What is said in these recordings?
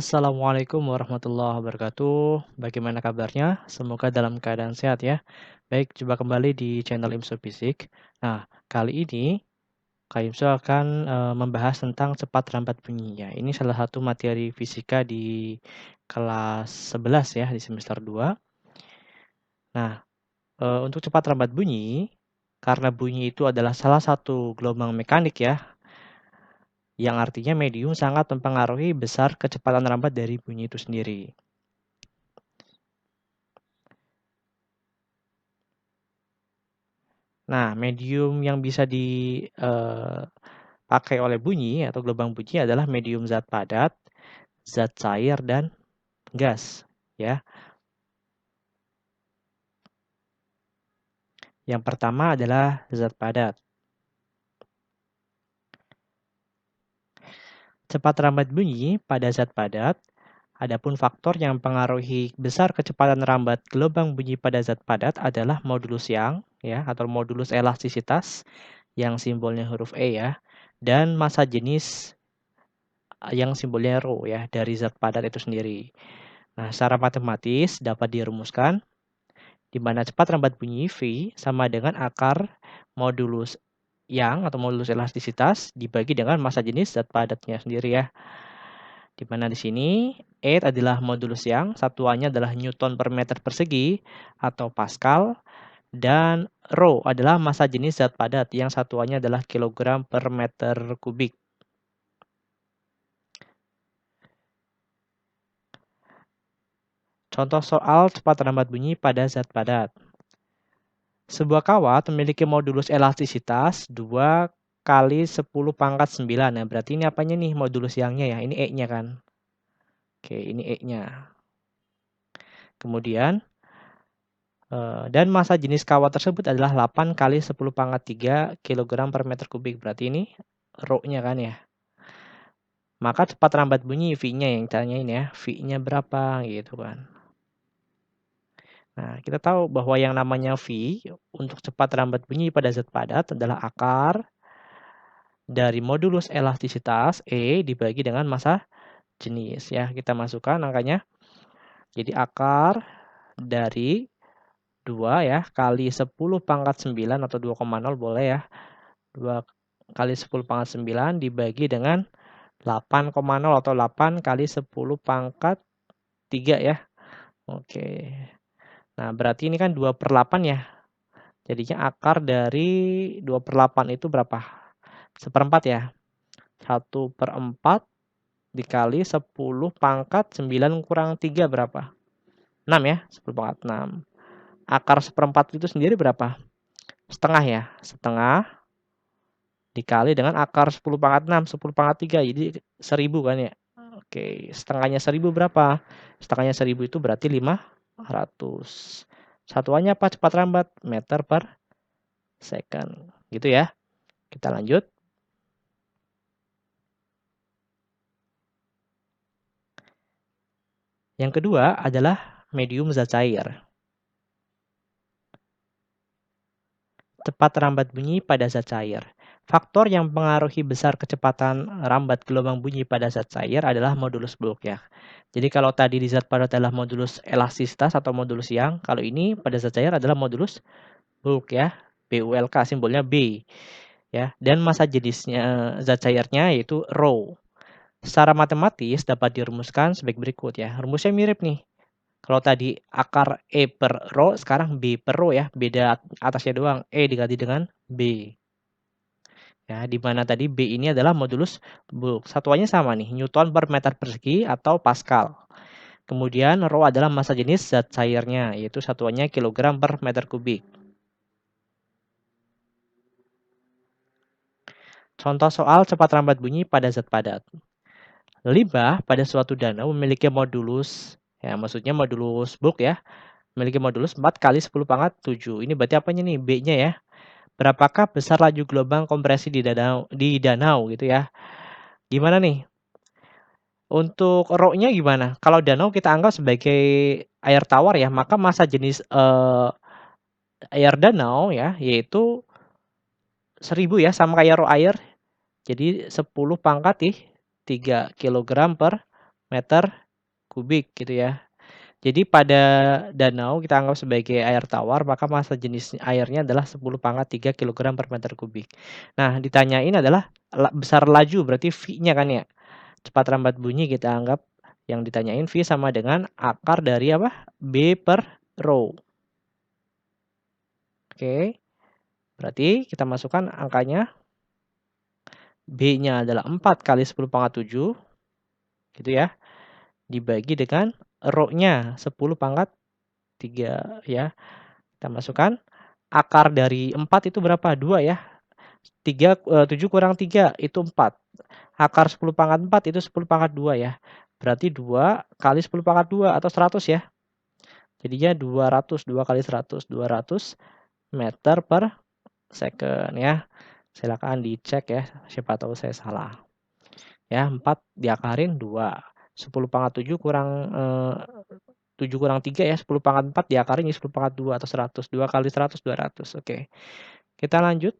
Assalamualaikum warahmatullahi wabarakatuh. Bagaimana kabarnya? Semoga dalam keadaan sehat ya. Baik, jumpa kembali di channel IMSO Fisik. Nah, kali ini Kak IMSO akan membahas tentang cepat lambat bunyi ya. Ini salah satu materi fisika di kelas 11 ya di semester 2. Nah, untuk cepat lambat bunyi, karena bunyi itu adalah salah satu gelombang mekanik ya, yang artinya medium sangat mempengaruhi besar kecepatan lambat dari bunyi itu sendiri. Nah, medium yang bisa dipakai oleh bunyi atau gelombang bunyi adalah medium zat padat, zat cair, dan gas, ya. Yang pertama adalah zat padat. Cepat rambat bunyi pada zat padat, adapun faktor yang mempengaruhi besar kecepatan rambat gelombang bunyi pada zat padat adalah modulus Young, ya, atau modulus elastisitas yang simbolnya huruf E ya, dan massa jenis yang simbolnya rho ya dari zat padat itu sendiri. Nah, secara matematis dapat dirumuskan di mana cepat rambat bunyi V sama dengan akar modulus Young atau modulus elastisitas dibagi dengan massa jenis zat padatnya sendiri ya. Di mana di sini E adalah modulus Young, satuannya adalah Newton per meter persegi atau Pascal, dan rho adalah massa jenis zat padat yang satuannya adalah kilogram per meter kubik. Contoh soal cepat rambat bunyi pada zat padat. Sebuah kawat memiliki modulus elastisitas 2 kali 10 pangkat 9. Nah, berarti ini apanya nih modulus Young-nya ya? Ini E-nya kan? Oke, ini E-nya. Kemudian, dan massa jenis kawat tersebut adalah 8 kali 10 pangkat 3 kg per meter kubik. Berarti ini rho-nya kan ya? Maka cepat rambat bunyi V-nya yang ditanyain ya. V-nya berapa gitu kan? Nah, kita tahu bahwa yang namanya V untuk cepat rambat bunyi pada zat padat adalah akar dari modulus elastisitas E dibagi dengan massa jenis ya. Kita masukkan angkanya. Jadi akar dari 2 ya kali 10 pangkat 9 atau 2,0 boleh ya. 2 kali 10 pangkat 9 dibagi dengan 8,0 atau 8 kali 10 pangkat 3 ya. Oke. Nah, berarti ini kan 2/8 ya. Jadinya akar dari 2/8 itu berapa? 1/4 ya. 1/4 dikali 10 pangkat 9 kurang 3 berapa? 6 ya, 10 pangkat 6. Akar 1/4 itu sendiri berapa? Setengah ya, setengah dikali dengan akar 10 pangkat 6, 10 pangkat 3, jadi 1000 kan ya. Oke, setengahnya 1000 berapa? Setengahnya 1000 itu berarti 500. Satuannya apa cepat rambat? Meter per second. Gitu ya. Kita lanjut. Yang kedua adalah medium zat cair. Cepat rambat bunyi pada zat cair. Faktor yang mempengaruhi besar kecepatan rambat gelombang bunyi pada zat cair adalah modulus bulk ya. Jadi kalau tadi di zat padat adalah modulus elastisitas atau modulus Young, kalau ini pada zat cair adalah modulus bulk ya, BULK simbolnya B ya. Dan massa jenisnya zat cairnya yaitu rho. Secara matematis dapat dirumuskan sebagai berikut ya. Rumusnya mirip nih. Kalau tadi akar E per rho, sekarang B per rho ya. Beda atasnya doang. E diganti dengan B. Ya, di mana tadi B ini adalah modulus bulk. Satuannya sama nih, Newton per meter persegi atau Pascal. Kemudian rho adalah massa jenis zat cairnya, yaitu satuannya kilogram per meter kubik. Contoh soal cepat rambat bunyi pada zat padat. Limbah pada suatu danau memiliki modulus, ya maksudnya modulus bulk ya, memiliki modulus 4 kali 10 pangkat 7. Ini berarti apanya nih? B-nya ya. Berapakah besar laju gelombang kompresi di danau gitu ya. Gimana nih? Untuk rho-nya gimana? Kalau danau kita anggap sebagai air tawar ya, maka massa jenis, air danau ya, yaitu 1000 ya, sama kayak rho air. Jadi 10 pangkat 3 kilogram per meter kubik gitu ya. Jadi pada danau kita anggap sebagai air tawar, maka massa jenis airnya adalah 10⁻³ kilogram per meter kubik. Nah, ditanyain adalah besar laju, berarti V-nya kan ya. Cepat lambat bunyi kita anggap yang ditanyain V sama dengan akar dari apa? B per rho. Oke, berarti kita masukkan angkanya. B-nya adalah 4 kali 10⁻⁷, gitu ya. Dibagi dengan rho-nya 10⁻³ ya. Kita masukkan. Akar dari 4 itu berapa? 2 ya. 7 kurang 3 itu 4. Akar 10⁻4 itu 10⁻2 ya. Berarti 2 kali 10⁻2 atau 100 ya. Jadinya 200, 2 kali 100, 200 meter per second ya. Silakan dicek ya, siapa tahu saya salah. Ya, 4 diakarin 2. 10⁻7 kurang 7 kurang 3 ya, 10⁻4 diakarin jadi 10⁻2 atau 100. 2 kali 100, 200. Oke. Kita lanjut.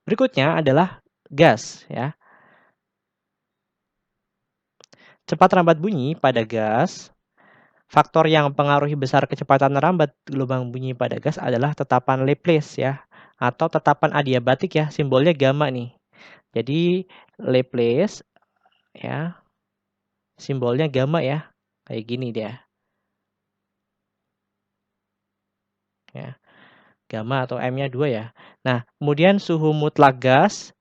Berikutnya adalah gas ya. Cepat rambat bunyi pada gas. Faktor yang mempengaruhi besar kecepatan rambat gelombang bunyi pada gas adalah tetapan Laplace ya, atau tetapan adiabatik ya, simbolnya gamma nih. Jadi Laplace ya, simbolnya gamma ya, kayak gini dia. Ya, gamma atau M-nya 2 ya. Nah, kemudian suhu mutlak gas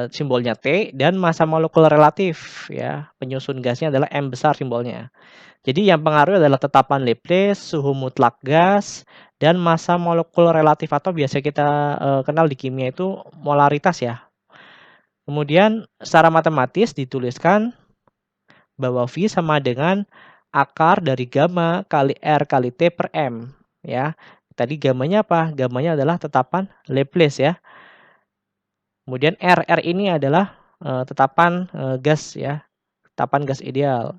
simbolnya T dan massa molekul relatif ya. Penyusun gasnya adalah M besar simbolnya. Jadi yang pengaruh adalah tetapan Laplace, suhu mutlak gas, dan massa molekul relatif atau biasa kita kenal di kimia itu molaritas ya. Kemudian secara matematis dituliskan bahwa V sama dengan akar dari gamma kali R kali T per M ya. Tadi gammanya apa? Gammanya adalah tetapan Laplace ya. Kemudian R ini adalah tetapan gas ya, tetapan gas ideal.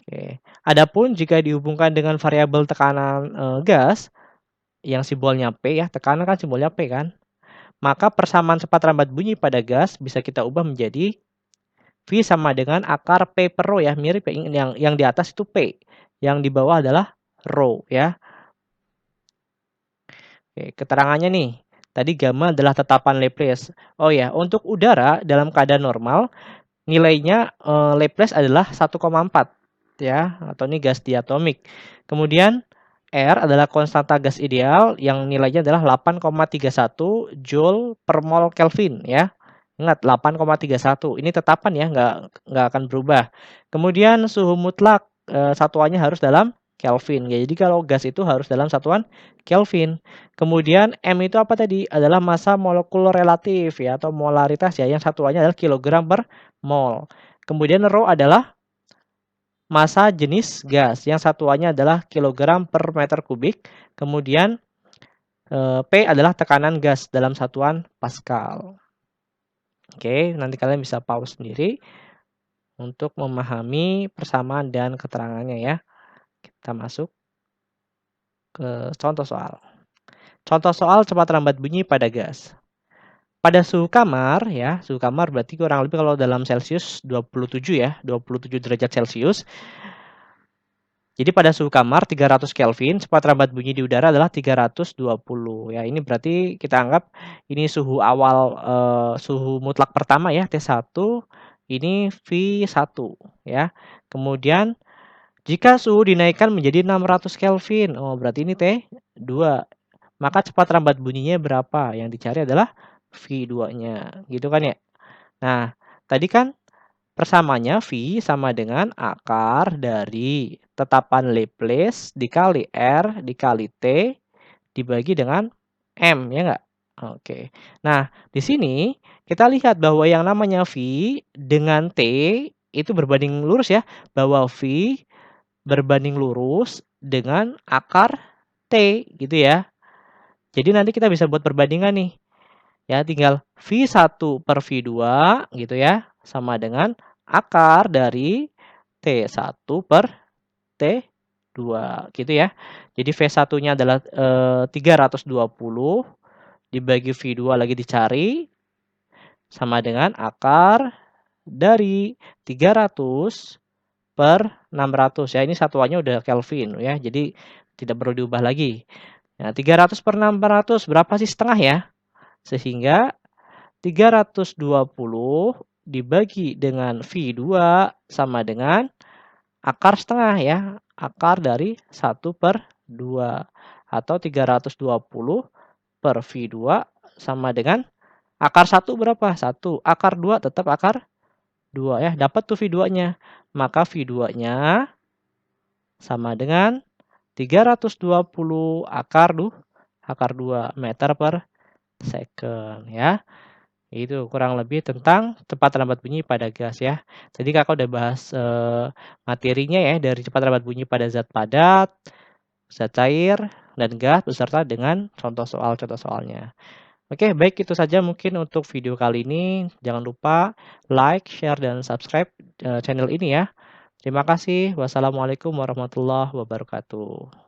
Oke. Adapun jika dihubungkan dengan variabel tekanan gas yang simbolnya P ya, tekanan kan simbolnya P kan. Maka persamaan cepat lambat bunyi pada gas bisa kita ubah menjadi V sama dengan akar P per rho ya, mirip ya, yang di atas itu P, yang di bawah adalah rho ya. Oke, keterangannya nih. Tadi gamma adalah tetapan Laplace. Oh ya, untuk udara dalam keadaan normal nilainya Laplace adalah 1,4 ya, atau ini gas diatomik. Kemudian R adalah konstanta gas ideal yang nilainya adalah 8,31 Joule per mol Kelvin ya. Ingat 8,31. Ini tetapan ya, nggak akan berubah. Kemudian suhu mutlak satuannya harus dalam Kelvin. Ya, jadi kalau gas itu harus dalam satuan Kelvin. Kemudian M itu apa tadi? Adalah massa molekul relatif ya, atau molaritas ya, yang satuannya adalah kilogram per mol. Kemudian rho adalah massa jenis gas yang satuannya adalah kilogram per meter kubik. Kemudian P adalah tekanan gas dalam satuan Pascal. Oke, nanti kalian bisa pause sendiri untuk memahami persamaan dan keterangannya ya. Kita masuk ke contoh soal. Contoh soal cepat lambat bunyi pada gas. Pada suhu kamar ya, suhu kamar berarti kurang lebih kalau dalam Celcius 27 ya, 27 derajat Celcius. Jadi pada suhu kamar 300 Kelvin, cepat rambat bunyi di udara adalah 320 ya. Ini berarti kita anggap ini suhu awal suhu mutlak pertama ya, T1, ini V1 ya. Kemudian jika suhu dinaikkan menjadi 600 Kelvin, oh berarti ini T2. Maka cepat rambat bunyinya berapa? Yang dicari adalah V2-nya, gitu kan ya. Nah, tadi kan persamanya V sama dengan akar dari tetapan Laplace dikali R dikali T dibagi dengan M, ya nggak? Oke. Nah, di sini kita lihat bahwa yang namanya V dengan T itu berbanding lurus ya, bahwa V berbanding lurus dengan akar T gitu ya. Jadi nanti kita bisa buat perbandingan nih. Ya, tinggal V1 per V2 gitu ya, sama dengan akar dari T1 per T2 gitu ya. Jadi V1-nya adalah 320 dibagi V2 lagi dicari. sama dengan akar dari 300 per 600 ya. Ini satuannya udah Kelvin ya. Jadi tidak perlu diubah lagi. Nah, 300 per 600 berapa sih setengah ya? Sehingga 320 dibagi dengan V2 sama dengan akar setengah ya. Akar dari 1/2. Atau 320 per V2 sama dengan akar 1 berapa? 1. Akar 2 tetap akar 2 ya. Dapat tuh V2-nya. Maka V2-nya sama dengan 320 akar 2 meter per second ya. Itu kurang lebih tentang cepat lambat bunyi pada gas ya. Tadi Kakak udah bahas materinya ya dari cepat lambat bunyi pada zat padat, zat cair, dan gas beserta dengan contoh soalnya. Oke, baik itu saja mungkin untuk video kali ini. Jangan lupa like, share, dan subscribe channel ini ya. Terima kasih. Wassalamualaikum warahmatullahi wabarakatuh.